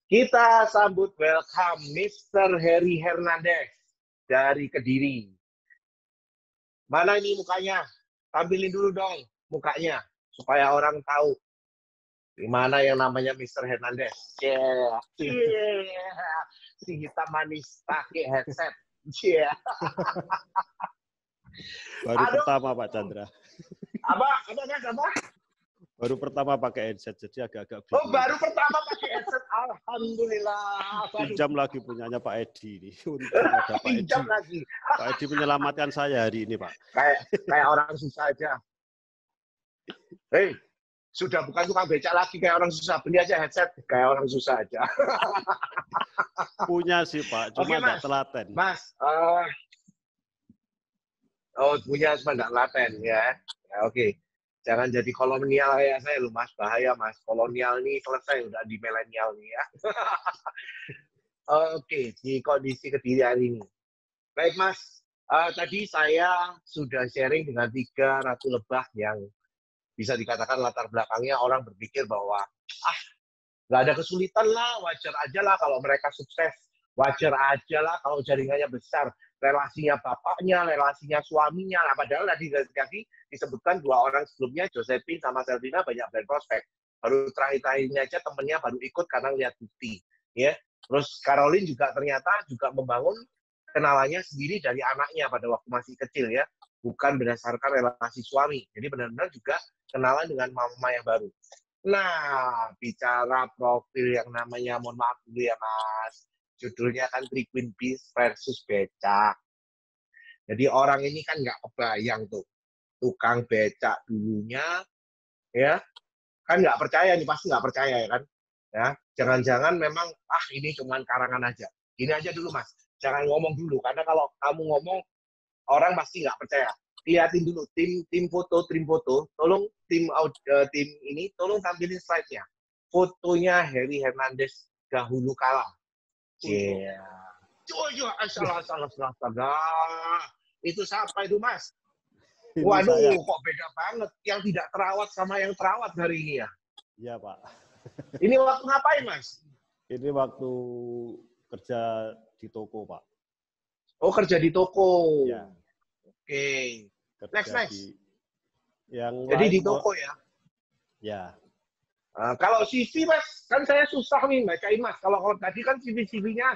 Kita sambut welcome Mr. Heri Hernandez dari Kediri. Mana ini mukanya? Tampilin dulu dong mukanya supaya orang tahu di mana yang namanya Mr. Hernandez. Yeah. Si hitam manis pakai headset. Yeah. Baru pertama Pak Chandra. Apa? Baru pertama pakai headset, jadi agak-agak bingung. Oh, baru pertama pakai headset. Alhamdulillah. Pinjam lagi punyanya Pak Edi ini. Ada Pak Pinjam Edi. lagi. Pak Edi menyelamatkan saya hari ini, Pak. Kayak orang susah aja. Hei, sudah bukan tukang becak lagi kayak orang susah. Beli aja headset kayak orang susah aja. Punya sih, Pak. Cuma nggak telaten. Mas, punya cuma nggak telaten ya. Oke. Jangan jadi kolonial kayak saya loh, Mas. Bahaya, Mas. Kolonial nih selesai, udah di milenial nih ya. Oke, di kondisi Kediri hari ini. Baik, Mas. Tadi saya sudah sharing dengan 3 ratu lebah yang bisa dikatakan latar belakangnya orang berpikir bahwa, nggak ada kesulitan lah, wajar aja lah kalau mereka sukses. Wajar aja lah kalau jaringannya besar. Relasinya bapaknya, relasinya suaminya. Nah, padahal tadi disebutkan 2 orang sebelumnya, Josephine sama Selvina banyak brand prospek. Baru terakhir-terakhirnya aja temennya baru ikut karena lihat bukti. Ya. Terus Caroline juga ternyata juga membangun kenalannya sendiri dari anaknya pada waktu masih kecil ya. Bukan berdasarkan relasi suami. Jadi benar-benar juga kenalan dengan mama yang baru. Nah, bicara profil yang namanya, mohon maaf dulu ya Mas, judulnya kan Three Queen Bees versus becak. Jadi orang ini kan nggak kebayang tuh, tukang becak dulunya, ya kan nggak percaya nih, pasti nggak percaya ya kan, ya jangan-jangan memang ini cuman karangan aja. Ini aja dulu Mas, jangan ngomong dulu karena kalau kamu ngomong orang pasti nggak percaya. Lihatin dulu tim foto, tolong tim ini tolong tampilin slide-nya. Fotonya Heri Hernandez dahulu kala. Iya. Salah. Itu siapa itu, Mas? Waduh, kok beda banget. Yang tidak terawat sama yang terawat hari ini ya? Iya, Pak. Ini waktu ngapain, Mas? Ini waktu kerja di toko, Pak. Oh, kerja di toko. Ya. Oke. Next. Jadi di toko ya? Ya. Kalau CV, Mas, kan saya susah nih bacain, Mas. Kalau tadi kan CV-nya,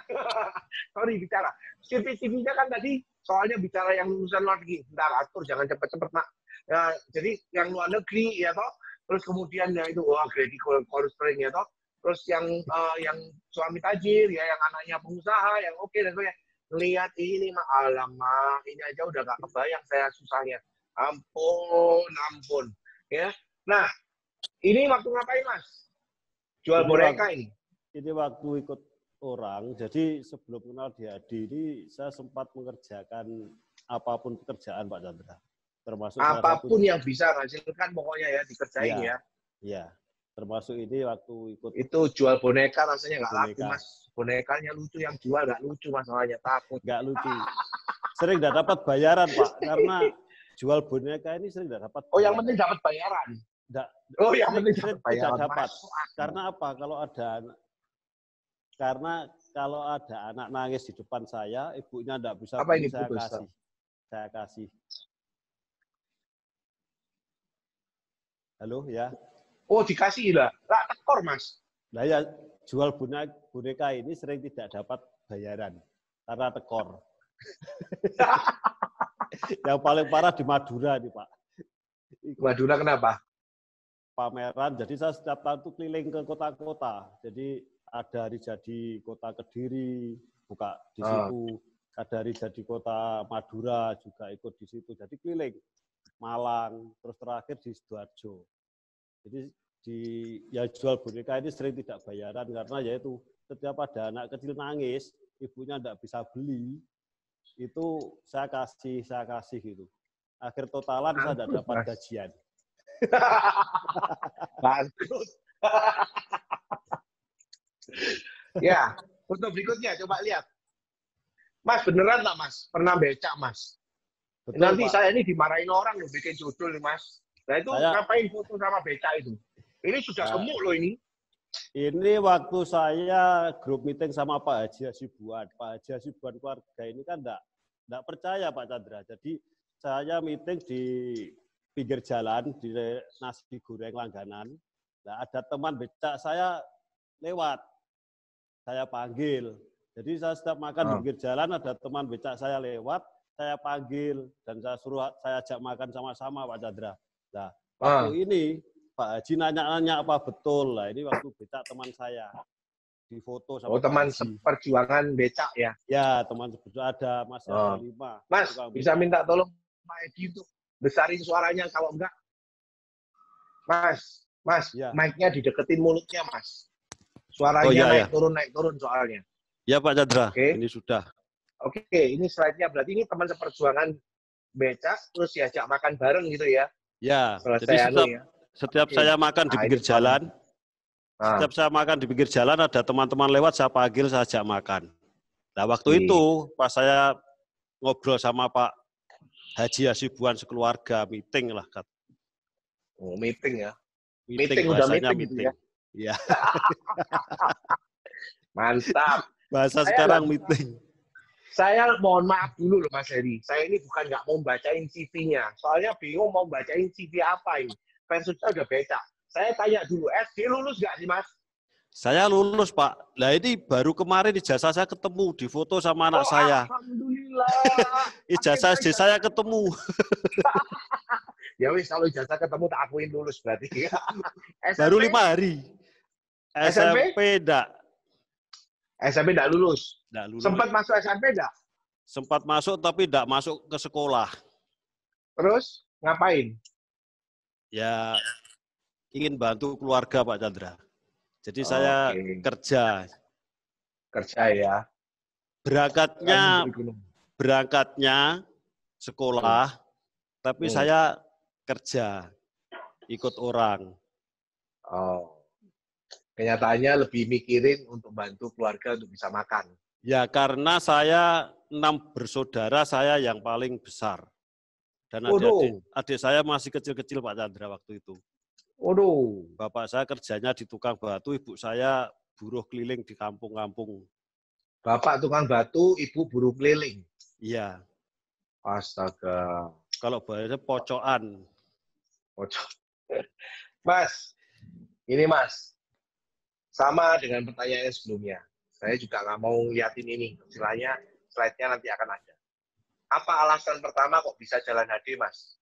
sorry bicara. CV-nya kan tadi soalnya bicara yang lulusan luar negeri. Bentar, atur, jangan cepet-cepet, Mak. Jadi yang luar negeri, ya toh. Terus kemudian ya itu, Grady Coldstream, ya toh. Terus yang suami tajir, ya yang anaknya pengusaha, yang oke, dan sebagainya. Lihat ini, Mak. Alamak, ini aja udah gak kebayang saya susahnya. Ampun. Ya. Nah, ini waktu ngapain, Mas? Jual boneka ini? Ini waktu ikut orang. Jadi sebelum kenal Hadi ini, saya sempat mengerjakan apapun pekerjaan, Pak Chandra. Termasuk apapun yang bisa menghasilkan pokoknya ya, dikerjain ya. Iya. Termasuk ini waktu ikut. Itu jual boneka rasanya nggak laku, Mas. Bonekanya lucu, yang jual nggak lucu masalahnya, takut. Nggak lucu. Sering nggak dapat bayaran, Pak. Karena jual boneka ini sering nggak dapat bayaran. Oh, yang penting dapat bayaran? Yang penting dapat bayaran. Tidak dapat. Karena apa? Kalau ada anak nangis di depan saya, ibunya tidak bisa apa ini, saya kasih. Halo, ya. Oh, dikasih lah. Lah, tekor, Mas. Nah ya, jual boneka ini sering tidak dapat bayaran. Karena tekor. Yang paling parah di Madura nih, Pak. Madura kenapa? Pameran, jadi saya setiap tahun itu keliling ke kota-kota. Jadi ada hari jadi kota Kediri, buka di situ. Ada hari jadi kota Madura, juga ikut di situ. Jadi keliling. Malang, terus terakhir di Sidoarjo. Jadi jual boneka ini sering tidak bayaran karena yaitu setiap ada anak kecil nangis, ibunya tidak bisa beli, itu saya kasih gitu. Akhir totalan saya tidak dapat gajian. Bangkrut. Ya, foto berikutnya coba lihat. Mas, beneran nggak, Mas? Pernah becak, Mas? Betul, nanti Pak. Saya ini dimarahin orang loh bikin judul nih, Mas. Nah itu ngapain foto sama becak itu? Ini sudah gemuk loh ini. Ini waktu saya grup meeting sama Pak Haji Hasibuan. Pak Haji Hasibuan keluarga ini kan enggak percaya Pak Chandra. Jadi saya meeting di pinggir jalan di nasi goreng langganan. Nah, ada teman becak saya lewat. Saya panggil. Jadi saya setiap makan di pinggir jalan ada teman becak saya lewat, saya panggil dan saya ajak makan sama-sama Pak Chandra. Nah, waktu ini Pak Haji nanya-nanya apa betul lah. Ini waktu becak teman saya difoto sama Pak teman Haji. Perjuangan becak ya? Ya, teman ada Mas ada 5. Mas, bisa minta tolong Pak Edi untuk besarin suaranya kalau enggak. Mas, ya. Mic-nya dideketin mulutnya, Mas. Suaranya naik turun soalnya. Ya Pak Chandra, ini sudah. Oke, ini slide-nya berarti ini teman seperjuangan becak terus diajak makan bareng gitu ya? Ya, jadi setiap saya makan di pinggir jalan, setiap saya makan di pinggir jalan ada teman-teman lewat, saya panggil, saya ajak makan. Nah, waktu itu pas saya ngobrol sama Pak Haji Hasibuan sekeluarga, meeting lah. Oh, meeting ya? Meeting udah meeting gitu ya? Iya. Mantap. Bahasa sekarang meeting. Saya mohon maaf dulu loh Mas Heri. Saya ini bukan nggak mau bacain CV-nya. Soalnya bingung mau bacain CV apa ini. Versusnya udah becak. Saya tanya dulu, SD lulus nggak sih Mas? Saya lulus Pak. Nah ini baru kemarin ijazah saya ketemu di foto sama anak saya. Alhamdulillah. Ijazah SD saya ketemu. Ya wis kalau ijazah ketemu tak akuin lulus berarti. Baru 5 hari. SMP enggak. SMP enggak lulus. Sempat masuk SMP enggak? Sempat masuk tapi enggak masuk ke sekolah. Terus ngapain? Ya ingin bantu keluarga Pak Chandra. Jadi saya kerja. Kerja ya. Berangkatnya sekolah, tapi saya kerja, ikut orang. Kenyataannya lebih mikirin untuk bantu keluarga untuk bisa makan. Ya karena saya 6 bersaudara, saya yang paling besar. Dan adik saya masih kecil-kecil Pak Chandra waktu itu. Bapak saya kerjanya di tukang batu, ibu saya buruh keliling di kampung-kampung. Bapak tukang batu, ibu buruh keliling? Iya. Astaga. Kalau bahasanya pocokan. Mas, ini Mas. Sama dengan pertanyaan sebelumnya. Saya juga nggak mau liatin ini. Istilahnya, slide-nya nanti akan ada. Apa alasan pertama kok bisa jalan HD, Mas?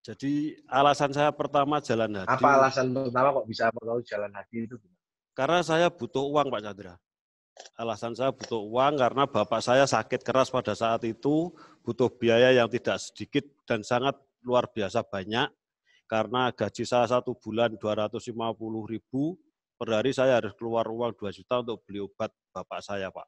Jadi alasan saya pertama jalan HD. Apa alasan pertama kok bisa mau jalan HD itu? Karena saya butuh uang, Pak Chandra. Alasan saya butuh uang karena bapak saya sakit keras pada saat itu, butuh biaya yang tidak sedikit dan sangat luar biasa banyak. Karena gaji saya 1 bulan 250.000, per hari saya harus keluar uang 2 juta untuk beli obat bapak saya, Pak.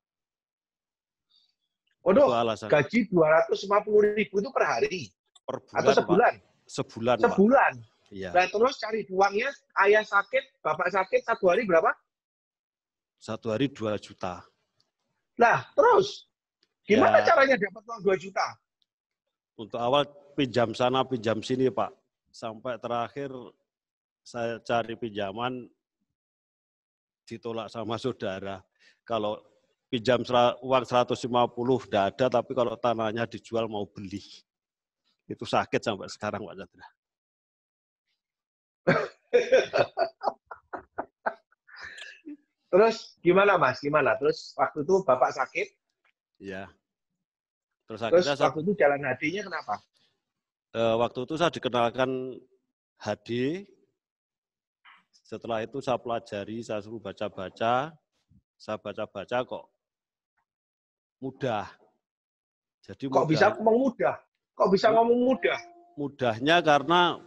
Gaji 250.000 itu per hari? Per bulan, atau sebulan? Pak. Sebulan, Sebulan? Pak. Iya. Nah, terus cari uangnya, ayah sakit, bapak sakit, 1 hari berapa? 1 hari 2 juta. Nah, terus? Gimana caranya dapat uang 2 juta? Untuk awal pinjam sana, pinjam sini, Pak. Sampai terakhir saya cari pinjaman, ditolak sama saudara. Kalau pinjam uang 150 udah ada, tapi kalau tanahnya dijual mau beli. Itu sakit sampai sekarang, Pak Chandra. Terus gimana, Mas? Gimana? Terus waktu itu Bapak sakit? Iya. Terus waktu itu jalan HD-nya kenapa? Waktu itu saya dikenalkan HD. Setelah itu saya pelajari, saya suruh baca-baca. Saya baca-baca kok mudah. Jadi kok bisa ngomong mudah? Kok bisa ngomong mudah? Mudahnya karena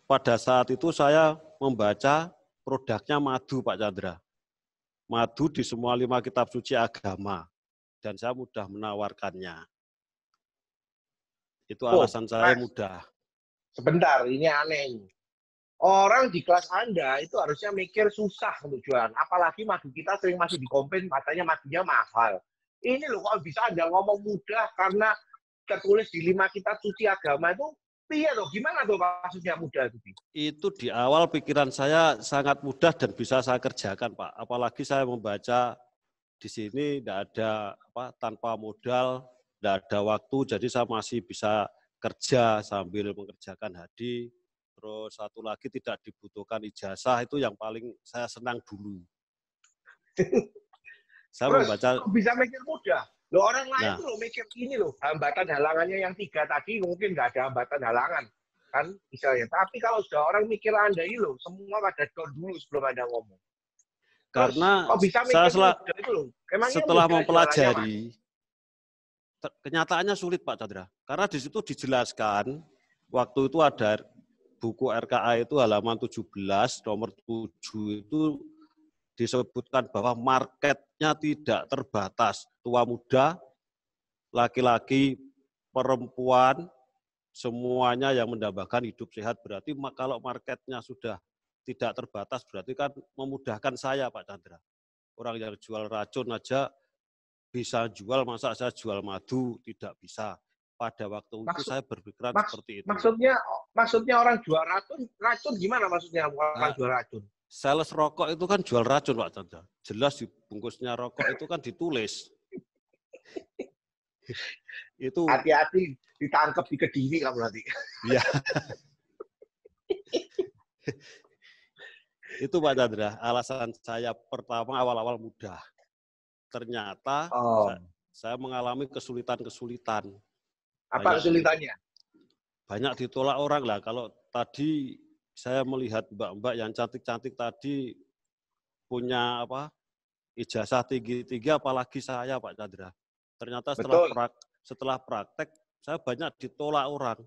pada saat itu saya membaca produknya madu, Pak Chandra. Madu di semua 5 kitab suci agama. Dan saya mudah menawarkannya. Itu alasan saya mudah. Sebentar, ini aneh. Orang di kelas Anda itu harusnya mikir susah untuk jualan. Apalagi madu kita sering masih dikomplain, katanya madunya mahal. Ini loh kok bisa Anda ngomong mudah karena tertulis di 5 kitab suci agama itu Iya tuh, gimana tuh maksudnya mudah itu? Itu di awal pikiran saya sangat mudah dan bisa saya kerjakan, Pak. Apalagi saya membaca di sini tidak ada tanpa modal, tidak ada waktu, jadi saya masih bisa kerja sambil mengerjakan HD. Terus satu lagi tidak dibutuhkan ijazah, itu yang paling saya senang dulu. Saya Terus membaca. kok bisa mikir mudah? Loh orang lain Nah, tuh mikir ini loh, hambatan halangannya yang 3 tadi mungkin nggak ada hambatan halangan. Kan misalnya. Tapi kalau sudah orang mikir Anda ini loh, semua pada down dulu sebelum Anda ngomong. Terus karena kok bisa saya mikir mudah itu loh? Emangnya setelah mudah jualannya, Mas? mempelajari, kenyataannya sulit, Pak Chandra. Karena di situ dijelaskan, waktu itu ada buku RKA itu halaman 17, nomor 7 itu disebutkan bahwa marketnya tidak terbatas. Tua muda, laki-laki, perempuan, semuanya yang mendambakan hidup sehat. Berarti kalau marketnya sudah tidak terbatas, berarti kan memudahkan saya, Pak Chandra. Orang yang jual racun aja bisa jual, masa saya jual madu tidak bisa. Pada waktu itu saya berpikiran seperti itu. Maksudnya orang jual racun gimana maksudnya orang jual racun? Sales rokok itu kan jual racun, Pak Chandra. Jelas di bungkusnya rokok itu kan ditulis. Itu hati-hati ditangkap di Kediri kamu nanti. Iya. Itu Pak Chandra, alasan saya pertama awal-awal mudah. Ternyata saya mengalami kesulitan-kesulitan. Apa kesulitannya? Banyak ditolak orang lah. Kalau tadi saya melihat mbak-mbak yang cantik-cantik tadi punya ijazah tinggi-tinggi, apalagi saya, Pak Chandra. Ternyata setelah praktek saya banyak ditolak orang.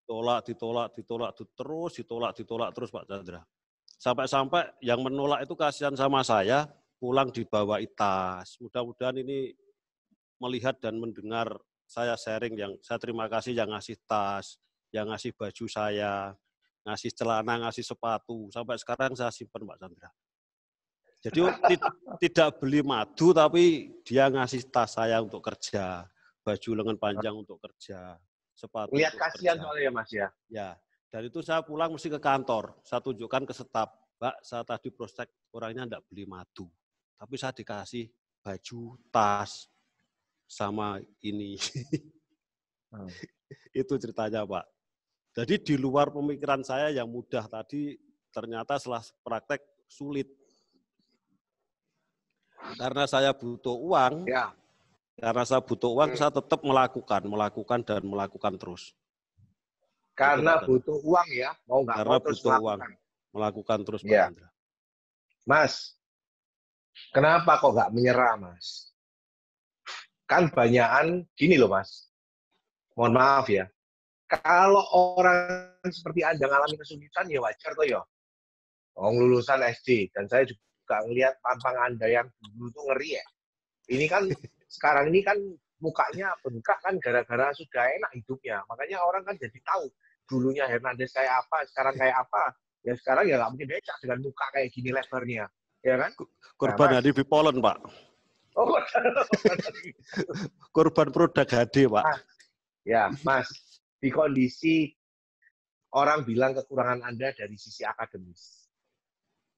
Ditolak terus Pak Chandra. Sampai-sampai yang menolak itu kasihan sama saya, pulang dibawa tas. Mudah-mudahan ini melihat dan mendengar saya sharing, yang saya terima kasih yang ngasih tas, yang ngasih baju saya, ngasih celana, ngasih sepatu. Sampai sekarang saya simpan, Pak Chandra. Jadi tidak beli madu, tapi dia ngasih tas saya untuk kerja, baju lengan panjang untuk kerja, sepatu lihat untuk kasihan kerja. Soalnya Mas ya. Ya, dari itu saya pulang mesti ke kantor. Saya tunjukkan ke staf, Mbak, saya tadi prospek orangnya enggak beli madu, tapi saya dikasih baju, tas, sama ini. Itu ceritanya, Pak. Jadi di luar pemikiran saya yang mudah tadi, ternyata setelah praktek sulit. Karena saya butuh uang, saya tetap melakukan terus. Karena butuh uang ya, mau nggak mau terus melakukan terus, Pak Chandra. Mas, kenapa kok nggak menyerah, Mas? Kan banyakan gini loh, Mas. Mohon maaf ya. Kalau orang seperti Anda mengalami kesulitan ya wajar toh ya. Lulusan SD, dan saya juga ngelihat tampang Anda yang dulu tuh ngeri ya. Ini kan sekarang ini kan mukanya bengkak kan gara-gara sudah enak hidupnya. Makanya orang kan jadi tahu dulunya Hernandez kayak apa, sekarang kayak apa. Ya sekarang ya nggak mungkin becak dengan muka kayak gini lebarnya, ya kan? Korban HD Polen, Pak. Oh, korban produk HD, Pak. Ya, Mas. Di kondisi orang bilang kekurangan Anda dari sisi akademis,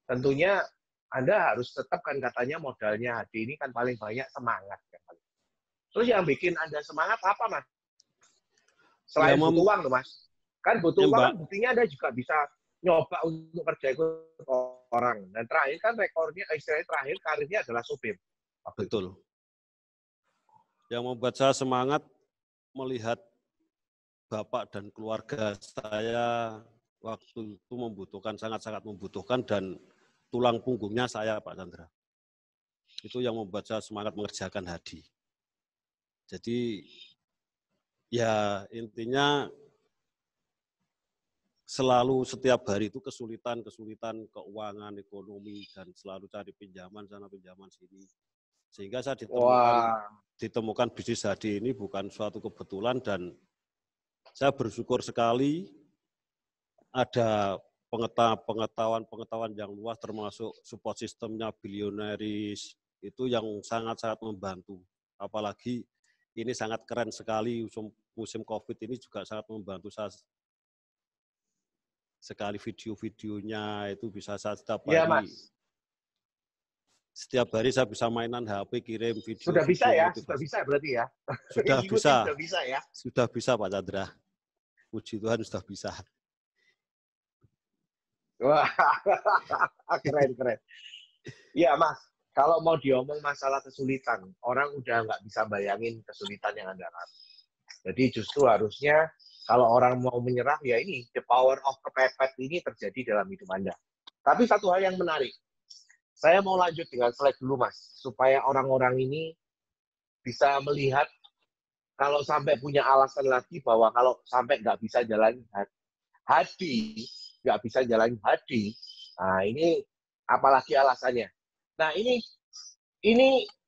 tentunya Anda harus tetap kan katanya modalnya HD ini kan paling banyak semangat. Terus yang bikin Anda semangat apa, Mas? Selain butuh uang, Mas. Kan butuh uang, kan buktinya Anda juga bisa nyoba untuk kerja ikut orang. Dan terakhir kan rekornya, istilahnya terakhir karirnya adalah supir. Betul. Yang membuat saya semangat melihat bapak dan keluarga saya waktu itu sangat-sangat membutuhkan, dan tulang punggungnya saya, Pak Chandra. Itu yang membuat saya semangat mengerjakan HD. Jadi ya intinya selalu setiap hari itu kesulitan keuangan, ekonomi, dan selalu cari pinjaman sana pinjaman sini. Sehingga saya ditemukan bisnis HD ini bukan suatu kebetulan, dan saya bersyukur sekali ada pengetahuan yang luas, termasuk support sistemnya Billionaires itu yang sangat-sangat membantu. Apalagi ini sangat keren sekali. Musim COVID ini juga sangat membantu saya sekali. Video-videonya itu bisa saya setiap Iya, hari. Mas. Setiap hari saya bisa mainan HP, kirim video. Sudah bisa ya? Motivasi. Sudah bisa berarti ya? Sudah bisa. Sudah bisa ya? Sudah bisa, Pak Chandra. Puji Tuhan sudah bisa. Wah, keren. Iya, Mas. Kalau mau diomong masalah kesulitan, orang udah nggak bisa bayangin kesulitan yang Anda alami. Jadi justru harusnya kalau orang mau menyerah, ya ini, the power of kepepet ini terjadi dalam hidup Anda. Tapi satu hal yang menarik, saya mau lanjut dengan slide dulu, Mas, supaya orang-orang ini bisa melihat kalau sampai punya alasan lagi bahwa kalau sampai nggak bisa jalan hati, nggak bisa jalan hati, nah ini apalagi alasannya. Nah ini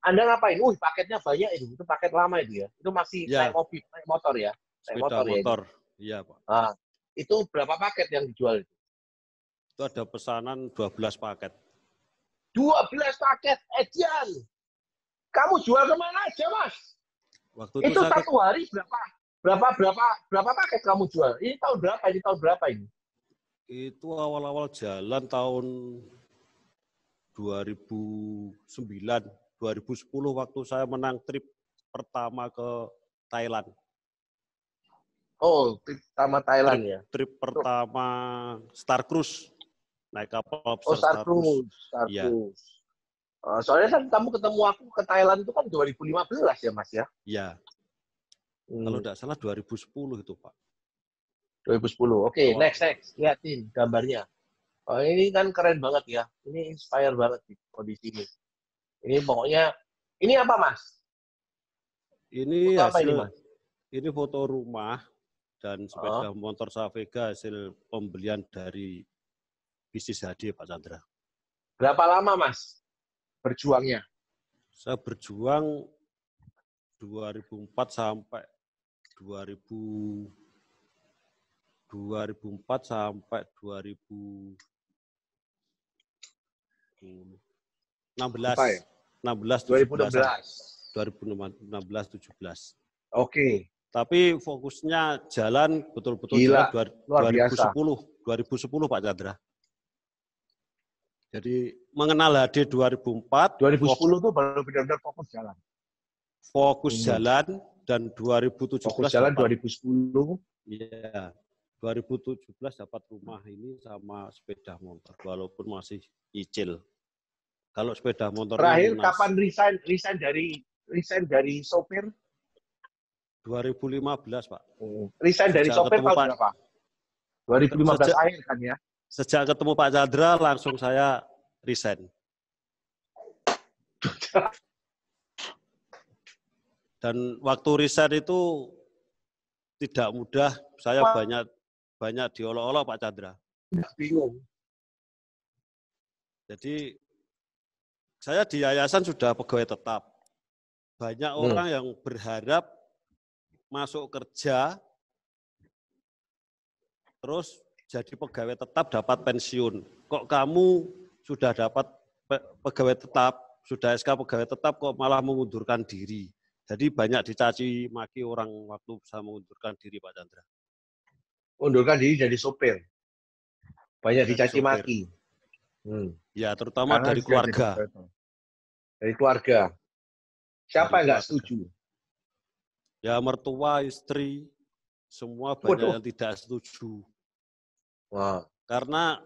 Anda ngapain? Paketnya banyak itu paket lama itu ya. Itu masih Ya. naik motor ya. Sepeda motor. Iya, Pak. Nah, itu berapa paket yang dijual itu? Itu ada pesanan 12 paket. 12 paket, Edian. Kamu jual kemana aja, Mas? Waktu itu satu hari berapa paket kamu jual? Ini tahun berapa ini? Itu awal-awal jalan tahun 2009, 2010 waktu saya menang trip pertama ke Thailand. Oh, trip pertama Thailand ya? Trip pertama Star Cruise. Naik kapal besar Star Cruise. Ya. Soalnya kan kamu ketemu aku ke Thailand itu kan 2015 ya, Mas ya? Iya. Kalau tidak salah 2010 itu, Pak. 2010. Oke, next. Lihatin gambarnya. Oh, ini kan keren banget ya. Ini inspire banget di kondisi ini. Ini pokoknya, ini apa, Mas? Ini foto hasil, ini, Mas? Ini foto rumah dan sepeda motor Savega hasil pembelian dari bisnis HD, Pak Chandra. Berapa lama, Mas, berjuangnya? Saya berjuang 2004 sampai 2004 sampai 2016. 2016-17. Oke. Tapi fokusnya jalan betul-betul jalan 2010 Pak Chandra. Jadi mengenal HD 2004. 2010 itu baru benar-benar fokus jalan. Jalan dan 2017 fokus jalan dapat, 2010. Iya. 2017 dapat rumah ini sama sepeda motor walaupun masih cicil. Kalau sepeda motor terakhir kapan resign dari sopir? 2015, Pak. Resign dari sopir tahun berapa? 2015 akhir kan ya? Sejak ketemu Pak Chandra langsung saya resign. Dan waktu resign itu tidak mudah, saya banyak diolok-olok Pak Chandra. Bingung. Jadi saya di yayasan sudah pegawai tetap. Banyak orang yang berharap masuk kerja, terus jadi pegawai tetap dapat pensiun. Kok kamu sudah dapat pegawai tetap, sudah SK pegawai tetap kok malah mengundurkan diri. Jadi banyak dicaci maki orang waktu saya mengundurkan diri, Pak Chandra. Mengundurkan diri jadi sopir. Banyak dicaci maki. Ya, terutama dari keluarga. Dari keluarga. Siapa yang nggak setuju? Ya, mertua, istri, semua banyak yang tidak setuju. Wow. Karena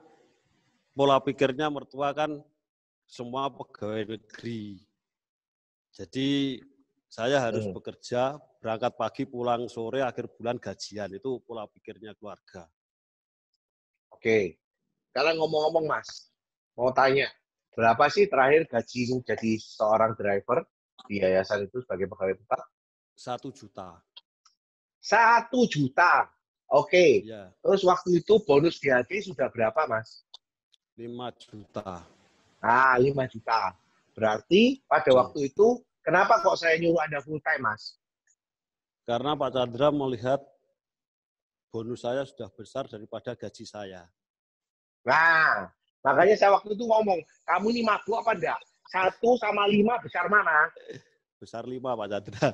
pola pikirnya mertua kan semua pegawai negeri. Jadi saya harus bekerja, berangkat pagi, pulang sore, akhir bulan gajian. Itu pola pikirnya keluarga. Oke. Sekarang ngomong-ngomong, Mas. Mau tanya, berapa sih terakhir gajimu jadi seorang driver di yayasan itu sebagai pegawai tetap? 1 juta. 1 juta. Oke. Ya. Terus waktu itu bonus di HD sudah berapa, Mas? 5 juta. 5 juta. Berarti pada waktu itu, kenapa kok saya nyuruh Anda full time, Mas? Karena Pak Chandra melihat bonus saya sudah besar daripada gaji saya. Nah, makanya saya waktu itu ngomong, kamu ini mabuk apa enggak? 1 sama 5 besar mana? Besar 5, Pak Chandra.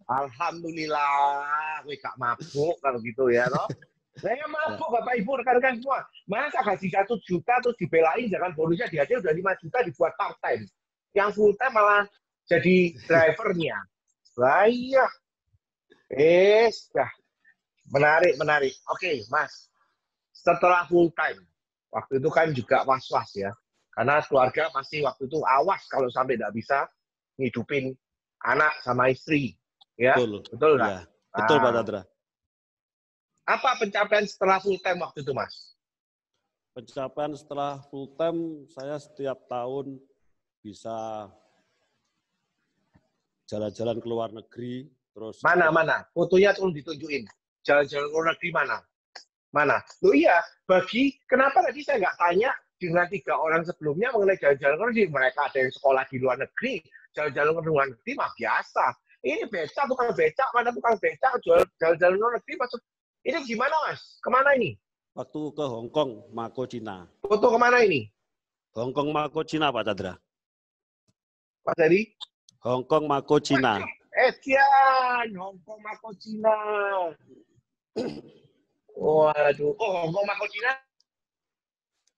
Alhamdulillah, gue gak mabuk kalau gitu ya, loh. Saya mabuk, Bapak Ibu, rekan-rekan semua. Masa gaji 1 juta terus dibelain, jangan bonusnya dihasil udah 5 juta dibuat part-time. Yang full-time malah jadi drivernya. Lah iya. Dah. Menarik. Oke, Mas. Setelah full-time, waktu itu kan juga was-was ya. Karena keluarga pasti waktu itu awas kalau sampai tidak bisa ngidupin anak sama istri. Ya, betul nggak? Ya, betul Pak Chandra. Apa pencapaian setelah full time waktu itu, Mas? Pencapaian setelah full time, saya setiap tahun bisa jalan-jalan ke luar negeri. Terus Mana? Fotonya tolong ditunjukin. Jalan-jalan ke luar negeri mana? Loh iya, kenapa tadi saya nggak tanya dengan 3 orang sebelumnya mengenai jalan-jalan ke luar negeri? Mereka ada yang sekolah di luar negeri, jalan-jalan ke luar negeri mah biasa. Ini tukang becak, mana tukang becak, jalan-jalan luar negeri maksud. Ini gimana, Mas? Kemana ini? Waktu ke Hong Kong, Mako, Cina. Foto kemana ini? Hong Kong, Mako, Cina, Pak Chandra. Pak Tadi? Hong Kong, Mako, Cina. Hong Kong, Mako, Cina. Waduh. Hong Kong, Mako, Cina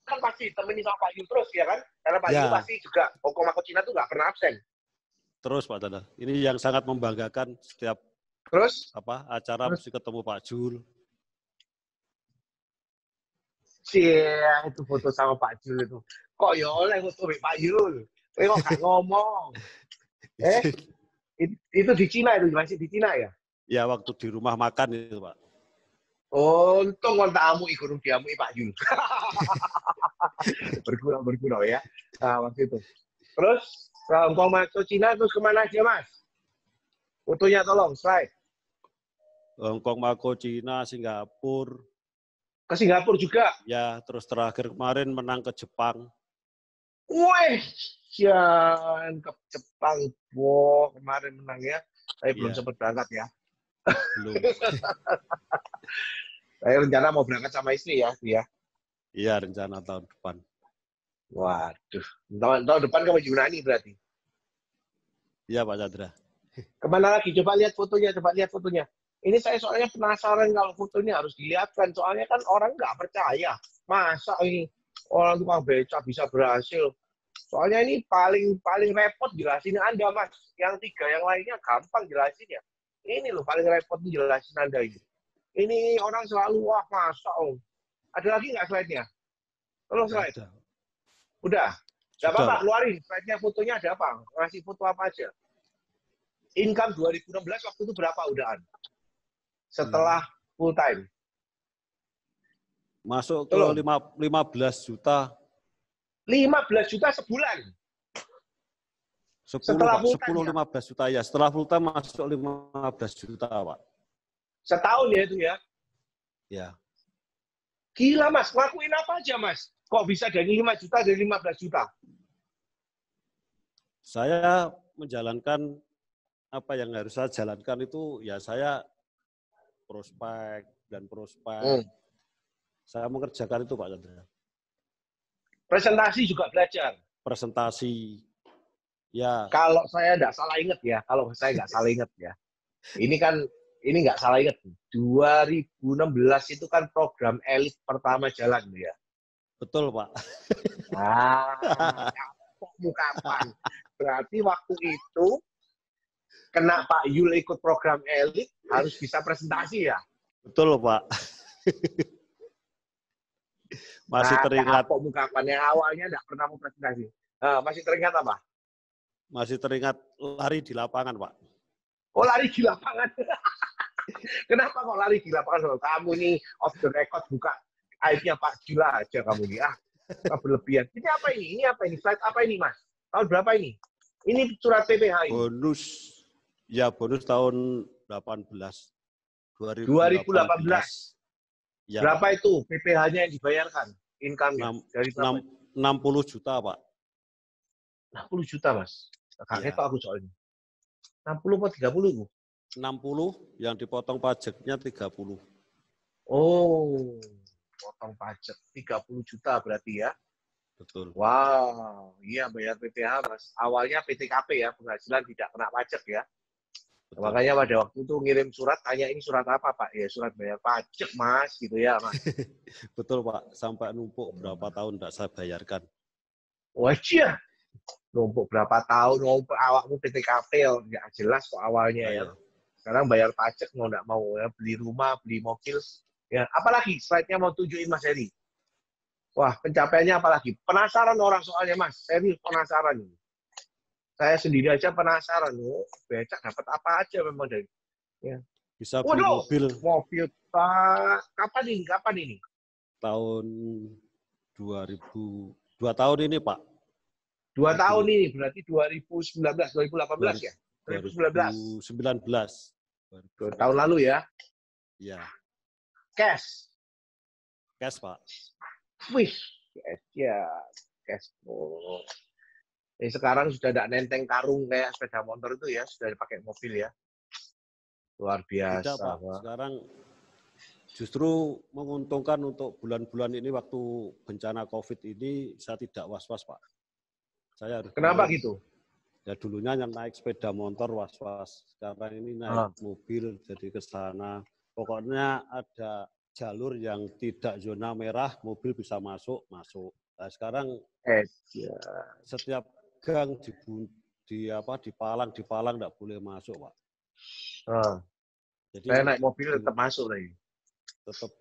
kan pasti temenin sama Pak Yul terus ya kan? Karena Pak Yul pasti juga Hong Kong, Mako, Cina tuh nggak pernah absen. Terus Pak Chandra. Ini yang sangat membanggakan setiap acara mesti ketemu Pak Jul. Itu foto sama Pak Jul itu. Kok ya oleh foto sama Pak Jul? Kok gak ngomong? Itu di Cina itu, masih di Cina ya? Ya, waktu di rumah makan itu, Pak. Untung kon tamu ikut diamu Pak Jul. Bergurau ya. Nah, waktu itu. Terus, Hong Kong masuk Cina, terus kemana aja, Mas? Fotonya tolong, slide. Hong Kong, Mako, Cina, Singapura. Ke Singapura juga? Ya, terus terakhir kemarin menang ke Jepang. Wih, ke Jepang. Kemarin menang ya. Tapi belum sempat berangkat ya. Belum. Saya rencana mau berangkat sama istri ya, dia. Iya, rencana tahun depan. Waduh, tahun depan kamu Yunani berarti? Iya, Pak Chandra. Kemana lagi? Coba lihat fotonya. Ini saya soalnya penasaran kalau foto ini harus dilihatkan. Soalnya kan orang nggak percaya. Masa ini orang tukang beca bisa berhasil? Soalnya ini paling repot jelasin Anda, Mas. Yang 3 yang lainnya gampang jelasin ya. Ini loh paling repot jelasin Anda ini. Ini orang selalu, wah masa om. Ada lagi nggak slide-nya? Tolong slide. Udah. Nggak apa-apa, keluarin. Slide-nya fotonya ada apa? Ngasih foto apa aja. Income 2016 waktu itu berapa udahan? Setelah full time. Masuk ke 15 juta. 15 juta sebulan? 10-15 juta ya. Setelah full time masuk 15 juta, Pak. Setahun ya itu ya? Ya. Gila, Mas. Ngelakuin apa aja, Mas? Kok bisa dari 5 juta dari 15 juta? Saya menjalankan apa yang harus saya jalankan itu, ya saya prospek. Saya mengerjakan itu, Pak Chandra. Presentasi juga belajar? Presentasi. Ya. Kalau saya nggak salah ingat ya, ini nggak salah ingat. 2016 itu kan program elit pertama jalan ya. Betul, Pak. Kapan? Berarti waktu itu kena Pak Yul ikut program elit harus bisa presentasi ya? Betul, Pak. Masih teringat. Kok mukapannya awalnya nggak pernah mau presentasi. Masih teringat apa? Masih teringat lari di lapangan, Pak. Oh, lari di lapangan. Kenapa kok lari di lapangan? Kamu nih off the record buka aibnya Pak Jul aja kamu nih. Berlebihan. Ini apa ini? Slide apa ini, Mas? Tahun berapa ini? Ini surat PPH ini. Bonus. Ya, bonus tahun 2018. Ya, berapa Pak? Itu PPH-nya yang dibayarkan? Income-nya? 60 juta, Pak. 60 juta, Mas. Kaget aku soalnya. 60 atau 30? 60, yang dipotong pajaknya 30. Oh, potong pajak 30 juta berarti ya? Betul. Wow, iya bayar PPH, Mas. Awalnya PTKP ya, penghasilan tidak kena pajak ya? Betul. Makanya pada waktu itu ngirim surat, tanya ini surat apa Pak? Ya surat bayar pajak Mas, gitu ya Mas. Betul Pak, sampai numpuk berapa tahun tidak saya bayarkan. Wajah, numpuk berapa tahun, numpuk awakmu PTKP, nggak jelas kok awalnya ya. Sekarang bayar pajak mau nggak mau ya, beli rumah, beli mobil. Ya, apalagi slide-nya mau tunjukin Mas Heri. Wah, pencapaiannya apalagi? Penasaran orang soalnya Mas, serius penasaran ini. Saya sendiri aja penasaran, becak dapat apa aja memang dari. Ya. Bisa beli mobil Pak. Kapan ini? Tahun 2 tahun ini Pak. 2 tahun ini berarti 2019, 2018 ya? 2019. 2 tahun lalu ya? Iya. Cash Pak. Wih, cash ya. Cash. Oh. Ini sekarang sudah tidak nenteng karung kayak sepeda motor itu ya, sudah dipakai mobil ya. Luar biasa. Tidak, Pak. Sekarang justru menguntungkan untuk bulan-bulan ini waktu bencana COVID ini saya tidak was-was, Pak. Saya harus. Kenapa gitu? Ya dulunya yang naik sepeda motor was-was. Sekarang ini naik mobil jadi ke sana. Pokoknya ada jalur yang tidak zona merah, mobil bisa masuk. Nah, sekarang setiap gang dipalang enggak boleh masuk, Pak. Jadi saya naik mobil tetap masuk lagi. Tetap.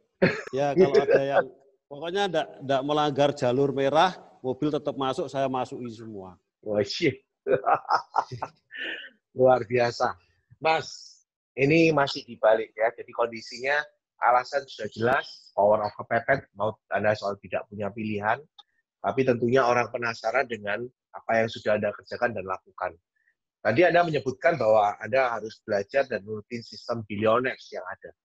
Ya kalau ada yang pokoknya enggak melanggar jalur merah, mobil tetap masuk, saya masukin semua. Wah, luar biasa. Mas, ini masih dibalik ya. Jadi kondisinya alasan sudah jelas, power of kepepet, mau Anda soal tidak punya pilihan, tapi tentunya orang penasaran dengan apa yang sudah Anda kerjakan dan lakukan. Tadi Anda menyebutkan bahwa Anda harus belajar dan rutin sistem billionaires yang ada.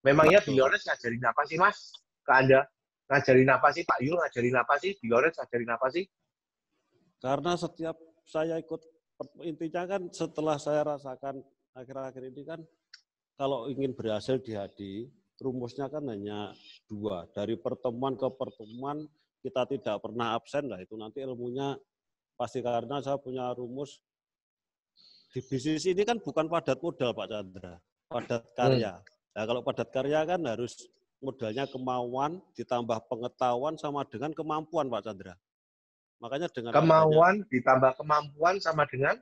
Memangnya billionaires ngajarin apa sih, Mas? Ke Anda? Ngajarin apa sih? Pak Yul ngajarin apa sih? Billionaires ngajarin apa sih? Karena setiap saya ikut, intinya kan setelah saya rasakan akhir-akhir ini kan, kalau ingin berhasil di HD, rumusnya kan hanya 2. Dari pertemuan ke pertemuan, kita tidak pernah absen lah, itu nanti ilmunya pasti, karena saya punya rumus. Di bisnis ini kan bukan padat modal, Pak Chandra, padat karya. Nah, kalau padat karya kan harus modalnya kemauan ditambah pengetahuan sama dengan kemampuan, Pak Chandra. Makanya dengan kemauan ditambah kemampuan sama dengan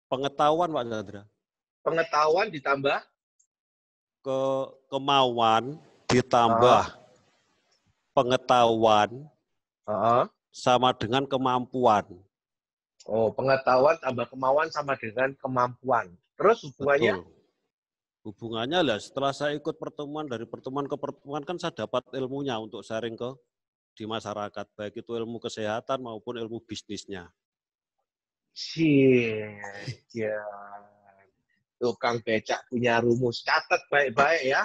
pengetahuan, Pak Chandra. Pengetahuan ditambah kemauan ditambah pengetahuan sama dengan kemampuan. Oh, pengetahuan tambah kemauan sama dengan kemampuan. Terus hubungannya? Betul. Hubungannya lah setelah saya ikut pertemuan, dari pertemuan ke pertemuan kan saya dapat ilmunya untuk sharing di masyarakat, baik itu ilmu kesehatan maupun ilmu bisnisnya. Ya. Tukang becak punya rumus. Catat baik-baik ya.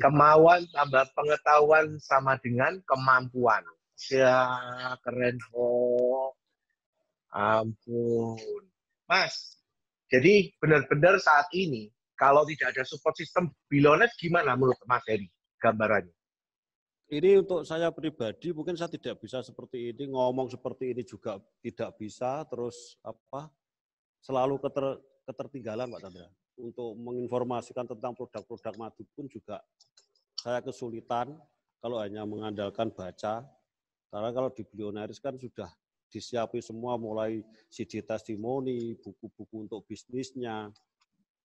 Kemauan tambah pengetahuan sama dengan kemampuan. Ya, keren kok. Ampun. Mas, jadi benar-benar saat ini, kalau tidak ada support system billionaires, gimana menurut Mas Heri gambarannya? Ini untuk saya pribadi, mungkin saya tidak bisa seperti ini, ngomong seperti ini juga tidak bisa, terus selalu ketertinggalan, Pak Chandra. Untuk menginformasikan tentang produk-produk madu pun juga saya kesulitan kalau hanya mengandalkan baca. Karena kalau di Billionaires kan sudah disiapin semua, mulai CD testimoni, buku-buku untuk bisnisnya.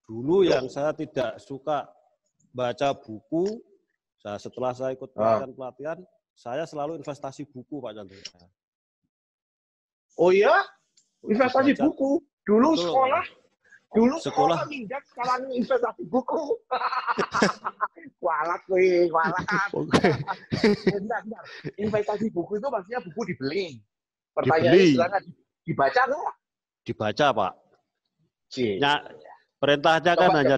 Dulu yang saya tidak suka baca buku, setelah saya ikut pelatihan, saya selalu investasi buku, Pak Chandra. Oh ya? Investasi buku? Dulu sekolah? Dulu sekolah minjak, sekarang investasi buku. Kualat, kualat. Bentar. Investasi buku itu maksudnya buku dibeli. Pertanyaannya silakan, dibaca nggak? Dibaca, Pak. Perintahnya kan hanya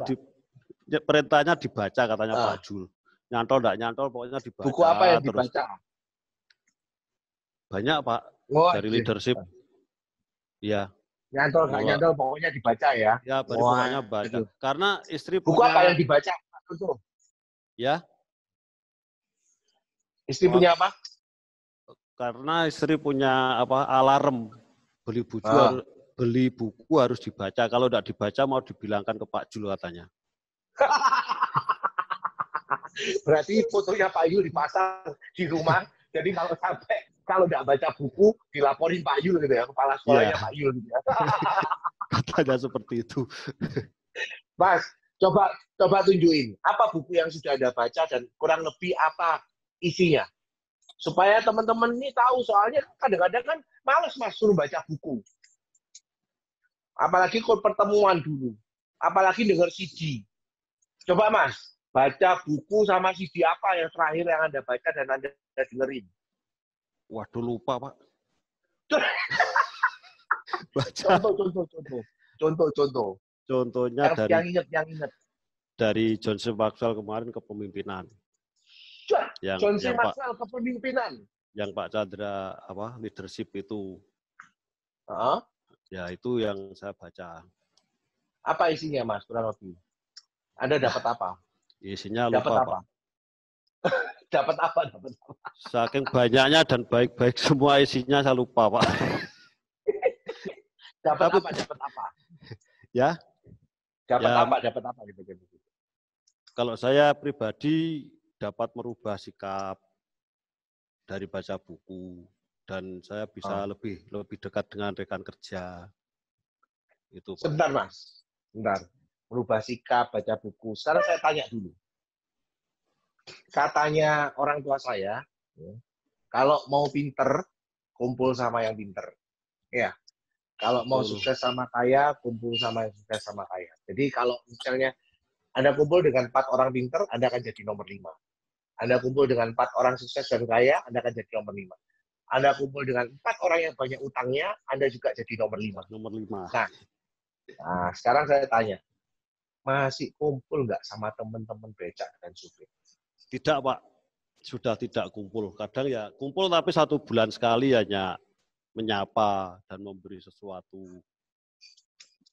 perintahnya dibaca, katanya Pak Jul. Nyantol enggak nyantol, pokoknya dibaca. Buku apa yang dibaca? Banyak, Pak. Dari leadership. Iya. Nyantol enggak nyantol, pokoknya dibaca ya? Ya, pokoknya baca. Karena istri buku punya... apa yang dibaca? Ya. Istri punya apa? Karena istri punya alarm. Beli buku beli buku harus dibaca. Kalau tidak dibaca mau dibilangkan ke Pak Jul katanya. Berarti fotonya Pak Yul dipasang di rumah. Jadi kalau nggak baca buku dilaporin Pak Yul gitu ya, kepala sekolahnya Pak Yul gitu ya. Katanya seperti itu. Mas, coba tunjukin apa buku yang sudah Anda baca dan kurang lebih apa isinya. Supaya teman-teman ini tahu, soalnya kadang-kadang kan males Mas suruh baca buku. Apalagi kalau pertemuan dulu. Apalagi dengar CD. Coba Mas, baca buku sama CD apa yang terakhir yang Anda baca dan Anda dengerin. Waduh, lupa, Pak. Baca. Contoh. Contohnya yang ingat. Dari John C. Maxwell kemarin Kepemimpinan. John C. Maxwell Kepemimpinan. Yang Pak Chandra leadership itu. Ya, itu yang saya baca. Apa isinya, Mas? Kurang lebih. Anda dapat apa? Isinya lupa, Pak. Dapat apa? Saking banyaknya dan baik-baik semua isinya saya lupa, Pak. Dapat apa? Ya? Dapat apa gitu. Kalau saya pribadi dapat merubah sikap dari baca buku dan saya bisa lebih dekat dengan rekan kerja. Itu, Pak. Sebentar, Mas. Merubah sikap, baca buku. Sekarang saya tanya dulu. Katanya orang tua saya, kalau mau pinter, kumpul sama yang pinter. Ya. Kalau mau sukses sama kaya, kumpul sama yang sukses sama kaya. Jadi kalau misalnya Anda kumpul dengan 4 orang pinter, Anda akan jadi nomor 5. Anda kumpul dengan 4 orang sukses dan kaya, Anda akan jadi nomor 5. Anda kumpul dengan 4 orang yang banyak utangnya, Anda juga jadi nomor 5. Nah, sekarang saya tanya, masih kumpul nggak sama teman-teman becak dan supir? Tidak, Pak. Sudah tidak kumpul. Kadang ya kumpul tapi 1 bulan sekali hanya menyapa dan memberi sesuatu.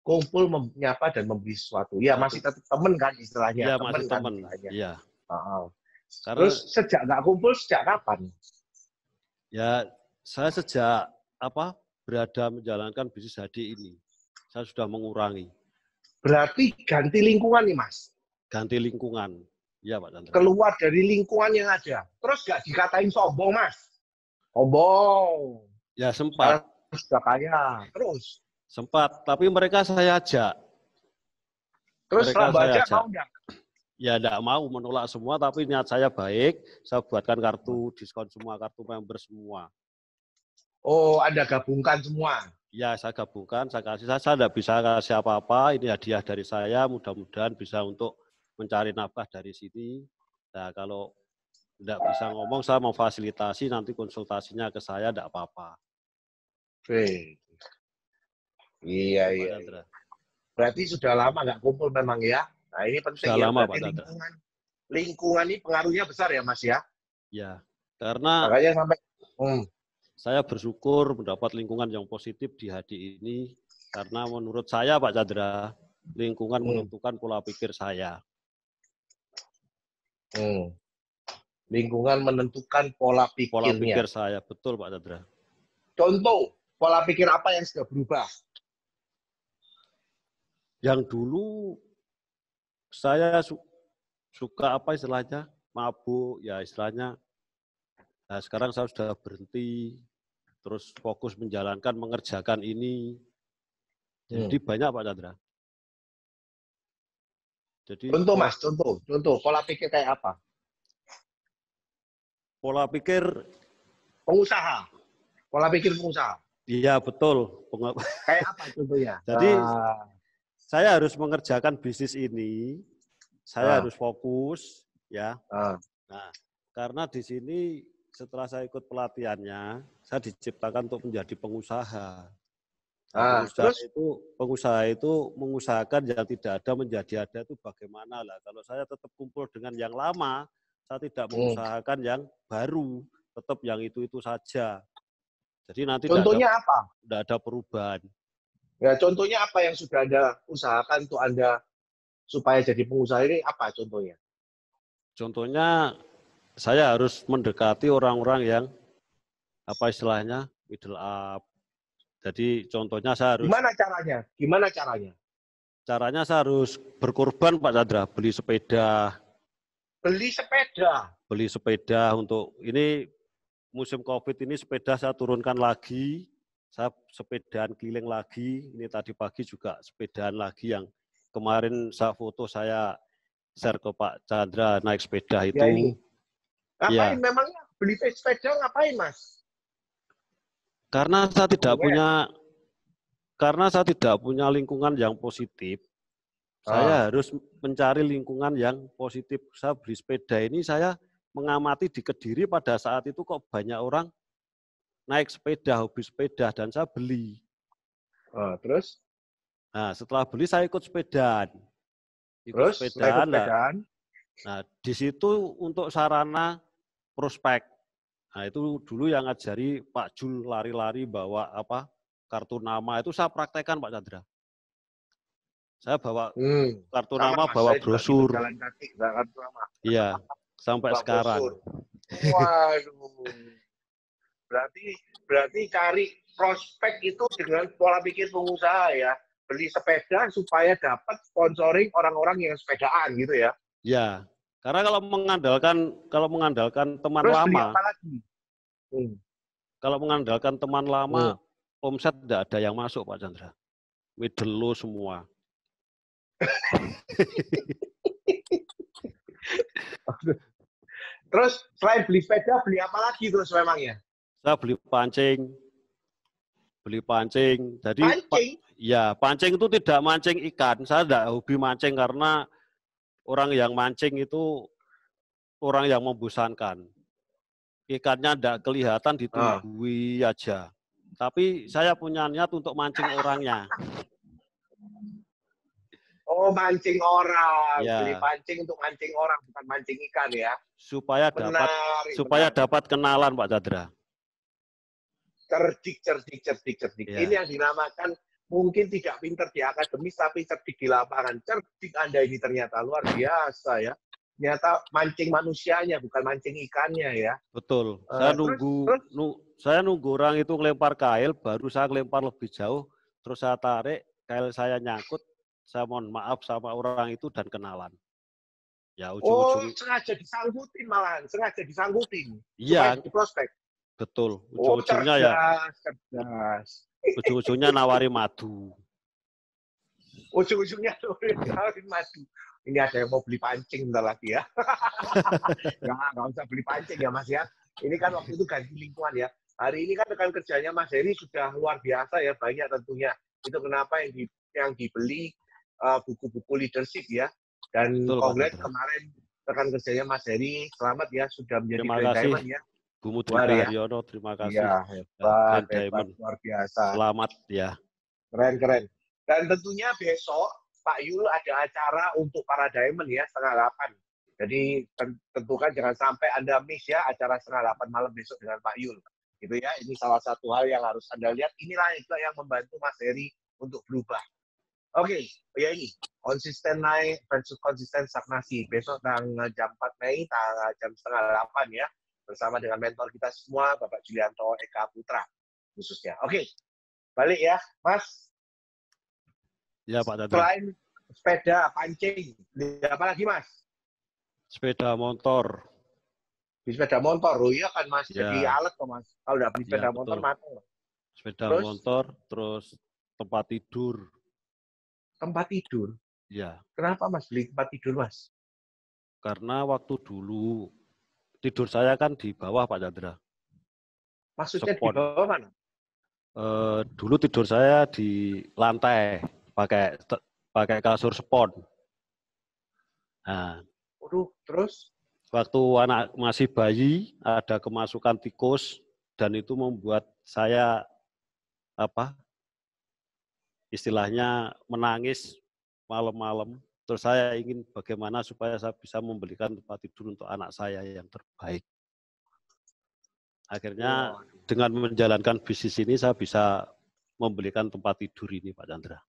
Kumpul menyapa dan memberi sesuatu. Ya, masih tetap teman kan istilahnya. Ya, masih teman. Iya. Terus sejak nggak kumpul, sejak kapan? Ya, saya sejak berada menjalankan bisnis HD ini. Saya sudah mengurangi. Berarti ganti lingkungan nih, Mas? Ganti lingkungan. Iya, Pak Chandra. Keluar dari lingkungan yang ada. Terus nggak dikatain sombong, Mas? Sombong. Ya, sempat. Sudah kaya. Terus? Sempat, tapi mereka saya ajak. Terus setelah baca, mau nggak? Ya, enggak mau, menolak semua, tapi niat saya baik. Saya buatkan kartu diskon semua, kartu member semua. Oh, Anda gabungkan semua? Ya, saya gabungkan, saya kasih. Saya tidak bisa kasih apa-apa, ini hadiah dari saya, mudah-mudahan bisa untuk mencari nafkah dari sini. Nah, kalau tidak bisa ngomong, saya mau fasilitasi, nanti konsultasinya ke saya, tidak apa-apa. Iya. Berarti sudah lama nggak kumpul memang ya? Nah, ini penting sudah ya. Lama, berarti Pak lingkungan ini pengaruhnya besar ya, Mas ya? Ya, karena makanya sampai saya bersyukur mendapat lingkungan yang positif di HD ini, karena menurut saya, Pak Chandra, lingkungan menentukan pola pikir saya. Lingkungan menentukan pola pikirnya. Pola pikir saya, betul Pak Chandra. Contoh, pola pikir apa yang sudah berubah? Yang dulu saya suka istilahnya, mabuk, ya istilahnya. Nah, sekarang saya sudah berhenti, terus fokus mengerjakan ini. Jadi banyak Pak Chandra. Jadi contoh Mas, contoh pola pikir kayak apa? Pola pikir pengusaha. Pola pikir pengusaha. Iya, betul. Kayak apa contohnya? Jadi saya harus mengerjakan bisnis ini, saya harus fokus, ya. Nah, karena di sini setelah saya ikut pelatihannya, saya diciptakan untuk menjadi pengusaha. Pengusaha itu mengusahakan yang tidak ada menjadi ada itu bagaimana lah. Kalau saya tetap kumpul dengan yang lama, saya tidak mengusahakan yang baru, tetap yang itu saja. Jadi nanti contohnya apa? Tidak ada perubahan. Ya, contohnya apa yang sudah Anda usahakan untuk Anda supaya jadi pengusaha ini apa contohnya? Contohnya saya harus mendekati orang-orang yang istilahnya middle up, Jadi contohnya saya harus... Gimana caranya? Gimana caranya? Caranya saya harus berkorban, Pak Chandra, beli sepeda. Beli sepeda? Beli sepeda untuk... Ini musim COVID ini sepeda saya turunkan lagi. Saya sepedaan keliling lagi. Ini tadi pagi juga sepedaan lagi yang kemarin saya foto, saya share ke Pak Chandra naik sepeda itu. Ya ini. Ngapain Ya. memangnya? Beli sepeda ngapain, Mas? Karena saya tidak punya lingkungan yang positif, saya harus mencari lingkungan yang positif. Saya beli sepeda ini, saya mengamati di Kediri pada saat itu kok banyak orang naik sepeda, hobi sepeda, dan saya beli. Terus? Nah, setelah beli saya ikut sepedaan. Ikut sepedaan. Nah, di situ untuk sarana prospek. Nah, itu dulu yang ngajari Pak Jul lari-lari bawa kartu nama, itu saya praktekkan, Pak Chandra. Saya bawa kartu nama, bawa brosur. Jalan kaki, kartu nama. Iya, sampai sekarang. Brosur. Waduh. Berarti cari prospek itu dengan pola pikir pengusaha ya. Beli sepeda supaya dapat sponsoring orang-orang yang sepedaan gitu ya. Ya, karena kalau mengandalkan teman terus lama. Beli apa lagi? Kalau mengandalkan teman lama, omset tidak ada yang masuk, Pak Chandra. Middle low semua. Terus selain beli sepeda, beli apa lagi terus memangnya? Saya beli pancing. Jadi pancing itu tidak mancing ikan. Saya tidak hobi mancing karena orang yang mancing itu orang yang membosankan. Ikannya tidak kelihatan, ditungguin aja. Tapi saya punya niat untuk mancing orangnya. Oh, mancing orang. Ya. Beli pancing untuk mancing orang, bukan mancing ikan ya. Supaya dapat kenalan, Pak Chandra. Cerdik. Ya. Ini yang dinamakan mungkin tidak pintar di akademis, tapi cerdik di lapangan. Cerdik Anda ini ternyata luar biasa ya. Ternyata mancing manusianya, bukan mancing ikannya ya. Betul. Saya nunggu orang itu ngelempar kail, baru saya ngelempar lebih jauh, terus saya tarik, kail saya nyangkut, saya mohon maaf sama orang itu dan kenalan. Ya, sengaja disangkutin malahan, Iya. Supaya di prospek. Betul. Ujung-ujungnya cerdas. Ujung-ujungnya nawari madu. Ujung-ujungnya nawari madu. Ini ada yang mau beli pancing bentar lagi ya. Nggak usah beli pancing ya Mas ya. Ini kan waktu itu ganti lingkungan ya. Hari ini kan rekan kerjanya Mas Heri sudah luar biasa ya, banyak tentunya. Itu kenapa yang dibeli buku-buku leadership ya. Dan kongres kemarin rekan kerjanya Mas Heri, selamat ya sudah menjadi Grand Diamond ya. Bu Mudrika Haryono, terima kasih. Iya, hebat, luar biasa. Selamat ya. Keren. Dan tentunya besok Pak Yul ada acara untuk para Diamond ya, 7:30. Jadi tentukan jangan sampai Anda miss ya acara 7:30 malam besok dengan Pak Yul. Gitu ya, ini salah satu hal yang harus Anda lihat. Inilah juga yang membantu Mas Heri untuk berubah. Oke, ya ini konsisten naik versus konsisten stagnasi. Besok tanggal jam 4 Mei, tanggal jam 7:30 ya. Bersama dengan mentor kita semua, Bapak Julianto Eka Putra, khususnya. Oke, balik ya, Mas. Ya, Pak Chandra. Selain sepeda, pancing, apa lagi, Mas? Sepeda motor. Di sepeda motor, oh iya kan, Mas. Ya. Jadi alat kok, Mas. Kalau udah beli sepeda motor, matang. Sepeda motor, terus tempat tidur. Tempat tidur? Ya. Kenapa, Mas, beli tempat tidur, Mas? Karena waktu dulu tidur saya kan di bawah, Pak Chandra. Maksudnya Spon. Di bawah mana? Dulu tidur saya di lantai, pakai kasur spon. Nah, terus? Waktu anak masih bayi, ada kemasukan tikus, dan itu membuat saya, istilahnya menangis malam-malam. Terus saya ingin bagaimana supaya saya bisa membelikan tempat tidur untuk anak saya yang terbaik. Akhirnya dengan menjalankan bisnis ini saya bisa membelikan tempat tidur ini, Pak Chandra.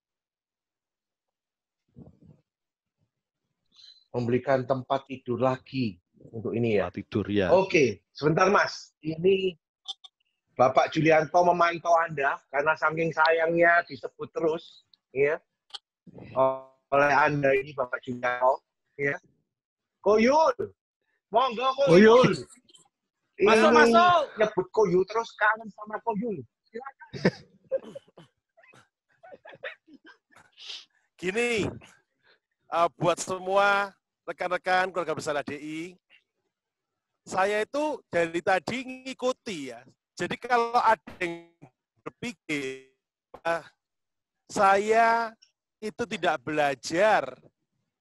Membelikan tempat tidur lagi untuk ini ya? Tempat tidur ya. Oke, sebentar Mas. Ini Bapak Julianto memantau Anda karena saking sayangnya disebut terus, ya, oleh Anda ini Bapak Julianto, ya. Koyul, monggo Koyul. Masuk, Ini masuk. nyebut Koyul terus kangen sama Koyul. Silakan. Gini, buat semua rekan-rekan keluarga besar ADI, saya itu dari tadi ngikuti ya. Jadi kalau ada yang berpikir, saya itu tidak belajar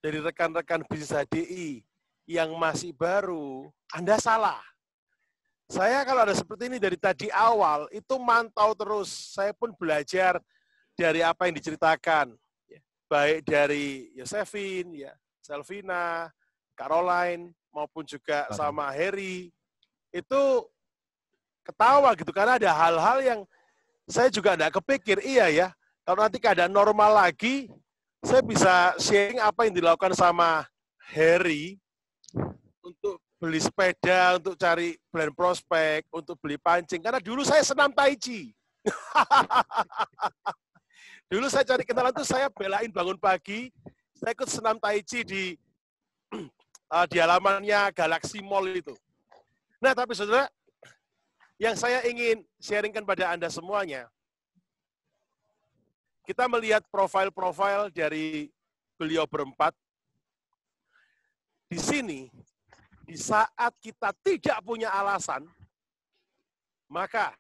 dari rekan-rekan bisnis HDI yang masih baru, Anda salah. Saya kalau ada seperti ini dari tadi awal, itu mantau terus. Saya pun belajar dari apa yang diceritakan. Baik dari Yosefin, ya, Selvina, Caroline, maupun juga sama Harry. Itu ketawa gitu, karena ada hal-hal yang saya juga tidak kepikir, iya ya, kalau nanti keadaan normal lagi, saya bisa sharing apa yang dilakukan sama Harry untuk beli sepeda, untuk cari brand prospek, untuk beli pancing. Karena dulu saya senam tai chi. Dulu saya cari kenalan tuh saya belain bangun pagi, saya ikut senam tai chi di halamannya Galaxy Mall itu. Nah, tapi saudara, yang saya ingin sharingkan pada Anda semuanya, kita melihat profil-profil dari beliau berempat. Di sini, di saat kita tidak punya alasan, maka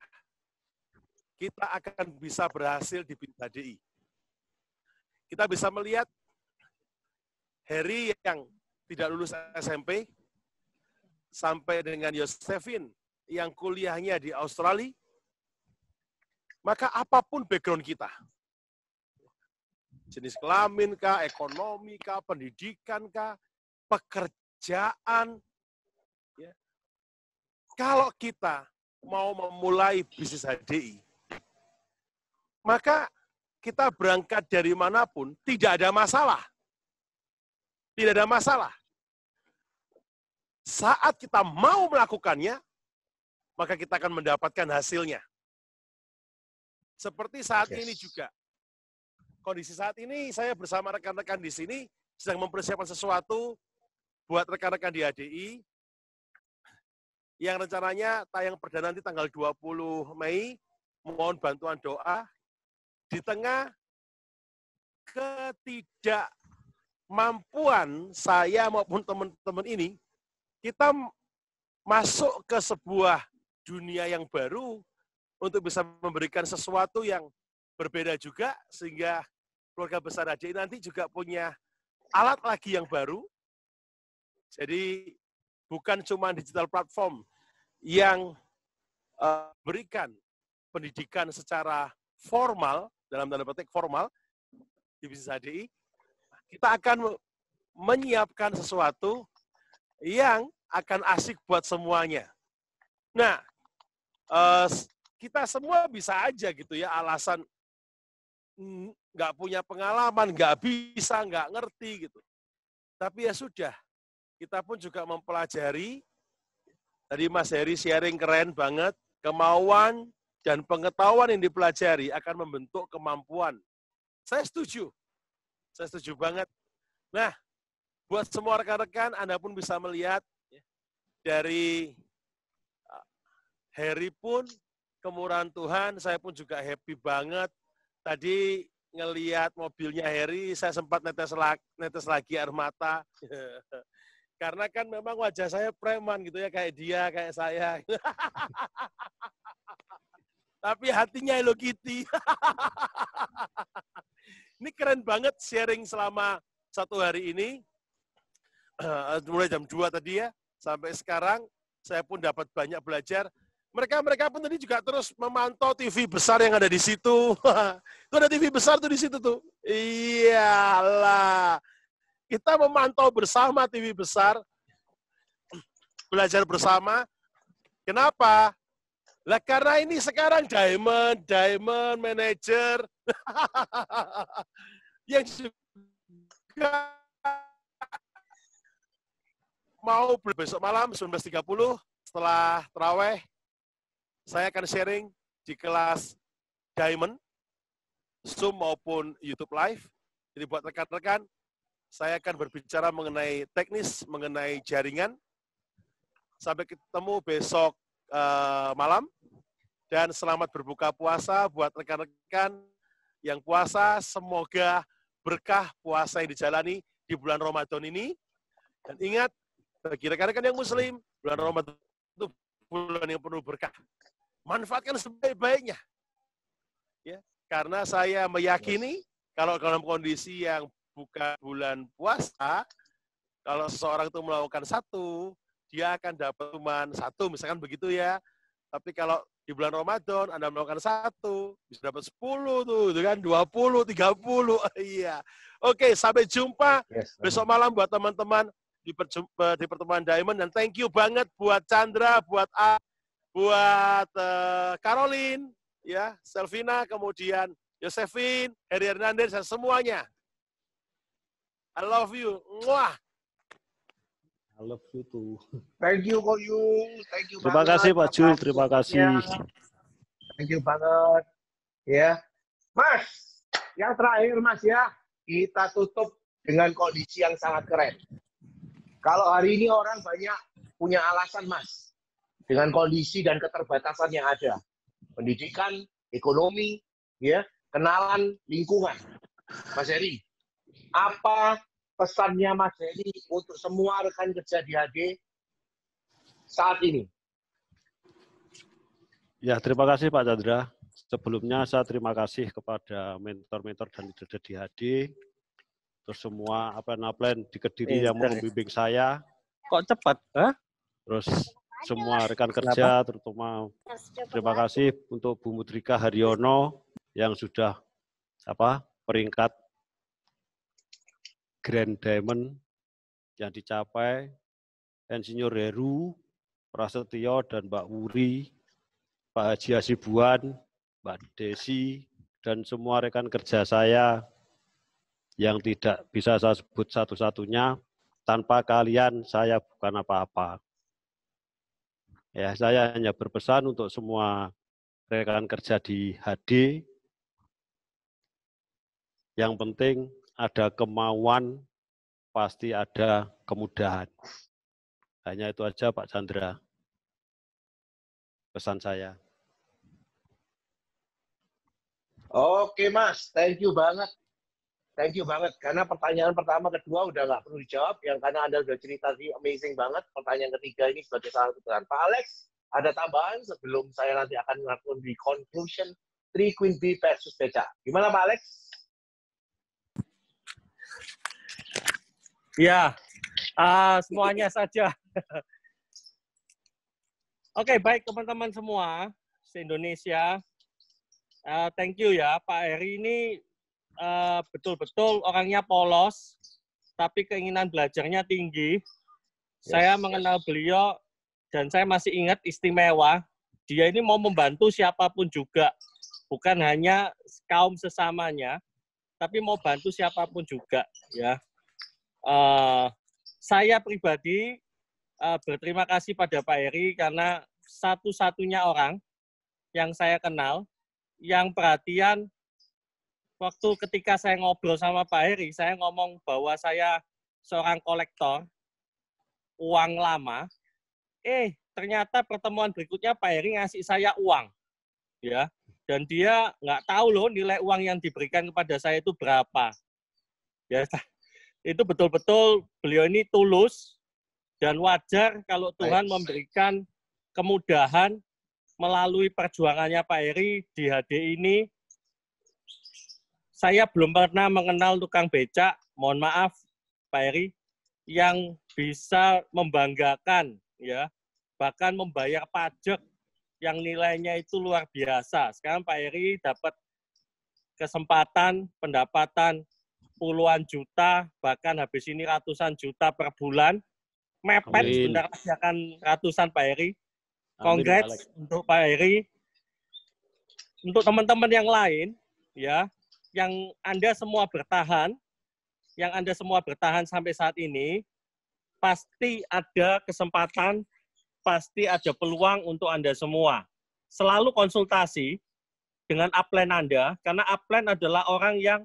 kita akan bisa berhasil di bisnis HDI. Kita bisa melihat Harry yang tidak lulus SMP, sampai dengan Yosefin yang kuliahnya di Australia, maka apapun background kita, jenis kelamin kah, ekonomi kah, pendidikan kah, pekerjaan, ya. Kalau kita mau memulai bisnis HDI, maka kita berangkat dari manapun, tidak ada masalah. Tidak ada masalah. Saat kita mau melakukannya, maka kita akan mendapatkan hasilnya. Seperti saat ini juga. Kondisi saat ini, saya bersama rekan-rekan di sini sedang mempersiapkan sesuatu buat rekan-rekan di ADI yang rencananya tayang perdana nanti tanggal 20 Mei. Mohon bantuan doa. Di tengah ketidakmampuan saya maupun teman-teman ini, kita masuk ke sebuah dunia yang baru untuk bisa memberikan sesuatu yang berbeda juga, sehingga keluarga besar ADI nanti juga punya alat lagi yang baru. Jadi bukan cuma digital platform yang berikan pendidikan secara formal, dalam tanda petik formal, di bisnis HDI, kita akan menyiapkan sesuatu yang akan asik buat semuanya. Nah, kita semua bisa aja gitu ya, alasan nggak punya pengalaman, nggak bisa, nggak ngerti gitu. Tapi ya sudah, kita pun juga mempelajari, tadi Mas Heri sharing keren banget, kemauan dan pengetahuan yang dipelajari akan membentuk kemampuan. Saya setuju banget. Nah, buat semua rekan-rekan, Anda pun bisa melihat dari Harry pun, kemurahan Tuhan, saya pun juga happy banget. Tadi ngelihat mobilnya Harry, saya sempat netes lagi air mata. Karena kan memang wajah saya preman gitu ya, kayak dia, kayak saya. Tapi hatinya Hello Kitty. Ini keren banget sharing selama 1 hari ini. Mulai jam 2 tadi ya, sampai sekarang saya pun dapat banyak belajar. Mereka pun tadi juga terus memantau TV besar yang ada di situ. Itu ada TV besar tuh di situ tuh. Iyalah. Kita memantau bersama TV besar, belajar bersama. Kenapa? Lah karena ini sekarang diamond manager yang juga mau besok malam 19.30 setelah terawih saya akan sharing di kelas Diamond, Zoom maupun YouTube Live. Jadi buat rekan-rekan, saya akan berbicara mengenai teknis, mengenai jaringan. Sampai ketemu besok malam. Dan selamat berbuka puasa buat rekan-rekan yang puasa. Semoga berkah puasa yang dijalani di bulan Ramadan ini. Dan ingat, bagi rekan-rekan yang Muslim, bulan Ramadan itu bulan yang penuh berkah. Manfaatkan sebaik-baiknya. Ya, karena saya meyakini kalau dalam kondisi yang bukan bulan puasa, kalau seseorang itu melakukan satu, dia akan dapat cuma satu, misalkan begitu ya. Tapi kalau di bulan Ramadan Anda melakukan satu, bisa dapat 10 tuh, kan 20, 30. Iya. Oke, sampai jumpa besok malam buat teman-teman di pertemuan Diamond, dan thank you banget buat Chandra, buat Caroline, ya, Selvina, kemudian Yosefin, Heri Hernandez, dan semuanya. I love you. Mwah. I love you too. Thank you, Ko Yung. Thank you Terima banget. kasih, Pak Jul. Terima kasih. Thank you banget. Ya, Mas, yang terakhir, Mas, ya, kita tutup dengan kondisi yang sangat keren. Kalau hari ini orang banyak punya alasan, Mas, dengan kondisi dan keterbatasan yang ada. Pendidikan, ekonomi, ya, kenalan, lingkungan. Mas Heri, apa pesannya Mas Heri untuk semua rekan kerja di HD saat ini? Ya, terima kasih Pak Chandra. Sebelumnya saya terima kasih kepada mentor-mentor dan leader di HD, terus semua upline di Kediri yang membimbing saya. Kok cepat? Hah? Terus semua rekan kerja, terutama terima kasih untuk Bu Mudrika Haryono yang sudah peringkat Grand Diamond yang dicapai, Insinyur Heru Prasetyo dan Mbak Wuri, Pak Haji Hasibuan, Mbak Desi, dan semua rekan kerja saya yang tidak bisa saya sebut satu-satunya. Tanpa kalian saya bukan apa-apa. Ya, saya hanya berpesan untuk semua rekan kerja di HD, yang penting ada kemauan, pasti ada kemudahan. Hanya itu aja Pak Chandra, pesan saya. Oke Mas, thank you banget. Thank you banget, karena pertanyaan pertama, kedua udah nggak perlu dijawab, yang karena Anda udah cerita sih amazing banget. Pertanyaan ketiga ini sebagai salah satu dengan Pak Alex, ada tambahan sebelum saya nanti akan melakukan di conclusion 3 Queen Bee versus Beca. Gimana Pak Alex? Ya, semuanya saja. Oke, baik teman-teman semua se-Indonesia. Thank you ya, Pak Heri ini betul-betul orangnya polos, tapi keinginan belajarnya tinggi. Saya mengenal beliau dan saya masih ingat istimewa. Dia ini mau membantu siapapun juga, bukan hanya kaum sesamanya, tapi mau bantu siapapun juga. Ya, saya pribadi berterima kasih pada Pak Heri karena satu-satunya orang yang saya kenal yang perhatian. Waktu ketika saya ngobrol sama Pak Heri, saya ngomong bahwa saya seorang kolektor uang lama. Ternyata pertemuan berikutnya Pak Heri ngasih saya uang, ya. Dan dia nggak tahu loh nilai uang yang diberikan kepada saya itu berapa. Ya, itu betul-betul beliau ini tulus dan wajar kalau Tuhan memberikan kemudahan melalui perjuangannya Pak Heri di HD ini. Saya belum pernah mengenal tukang becak, mohon maaf Pak Heri, yang bisa membanggakan, ya, bahkan membayar pajak yang nilainya itu luar biasa. Sekarang Pak Heri dapat kesempatan, pendapatan puluhan juta, bahkan habis ini ratusan juta per bulan. Mepet sebentar lagi akan ratusan Pak Heri. Congrats untuk Pak Heri. Untuk teman-teman yang lain, ya, yang Anda semua bertahan sampai saat ini, pasti ada kesempatan, pasti ada peluang untuk Anda semua. selalu konsultasi dengan upline Anda, karena upline adalah orang yang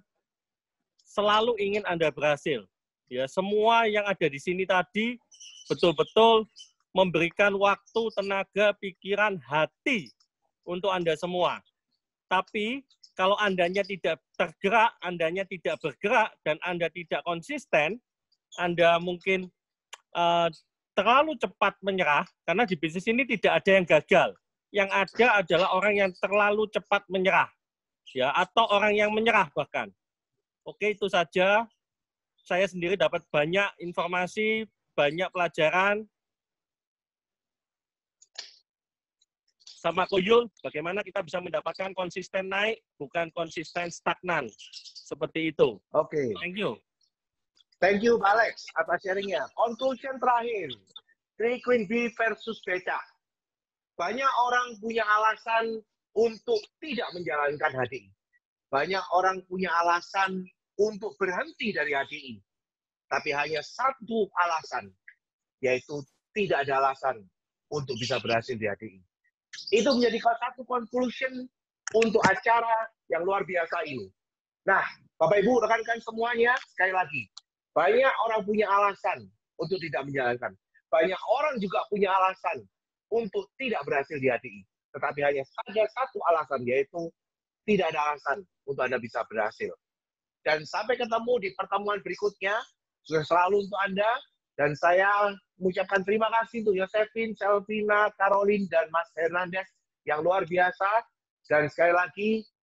selalu ingin Anda berhasil. Ya, semua yang ada di sini tadi betul-betul memberikan waktu, tenaga, pikiran, hati untuk Anda semua. Tapi kalau Andanya tidak tergerak, Andanya tidak bergerak, dan Anda tidak konsisten, Anda mungkin terlalu cepat menyerah, karena di bisnis ini tidak ada yang gagal. Yang ada adalah orang yang terlalu cepat menyerah, ya, atau orang yang menyerah bahkan. Oke, itu saja. Saya sendiri dapat banyak informasi, banyak pelajaran. Sama Koyul, bagaimana kita bisa mendapatkan konsisten naik, bukan konsisten stagnan. Seperti itu. Oke. Thank you. Thank you, Pak Alex, atas sharingnya. Conclusion terakhir. Queen B versus Beca. Banyak orang punya alasan untuk tidak menjalankan HDI. Banyak orang punya alasan untuk berhenti dari HDI. Tapi hanya satu alasan, yaitu tidak ada alasan untuk bisa berhasil di HDI. Itu menjadi satu conclusion untuk acara yang luar biasa ini. Nah, Bapak Ibu, rekan-rekan semuanya, sekali lagi, banyak orang punya alasan untuk tidak menjalankan. Banyak orang juga punya alasan untuk tidak berhasil di HDI. Tetapi hanya ada satu alasan, yaitu tidak ada alasan untuk Anda bisa berhasil. Dan sampai ketemu di pertemuan berikutnya, sudah selalu untuk Anda. Dan saya mengucapkan terima kasih untuk Yosefin, Selvina, Caroline, dan Mas Hernandez yang luar biasa. Dan sekali lagi,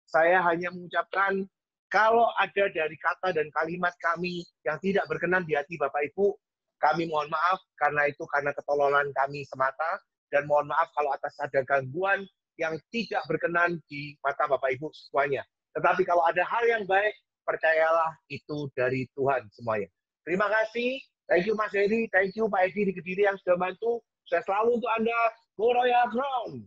saya hanya mengucapkan kalau ada dari kata dan kalimat kami yang tidak berkenan di hati Bapak Ibu, kami mohon maaf karena itu karena ketololan kami semata. Dan mohon maaf kalau atas ada gangguan yang tidak berkenan di mata Bapak Ibu semuanya. Tetapi kalau ada hal yang baik, percayalah itu dari Tuhan semuanya. Terima kasih. Thank you Mas Heri. Thank you Pak Edi di Kediri yang sudah bantu. Saya selalu untuk Anda. Go Royal Crown.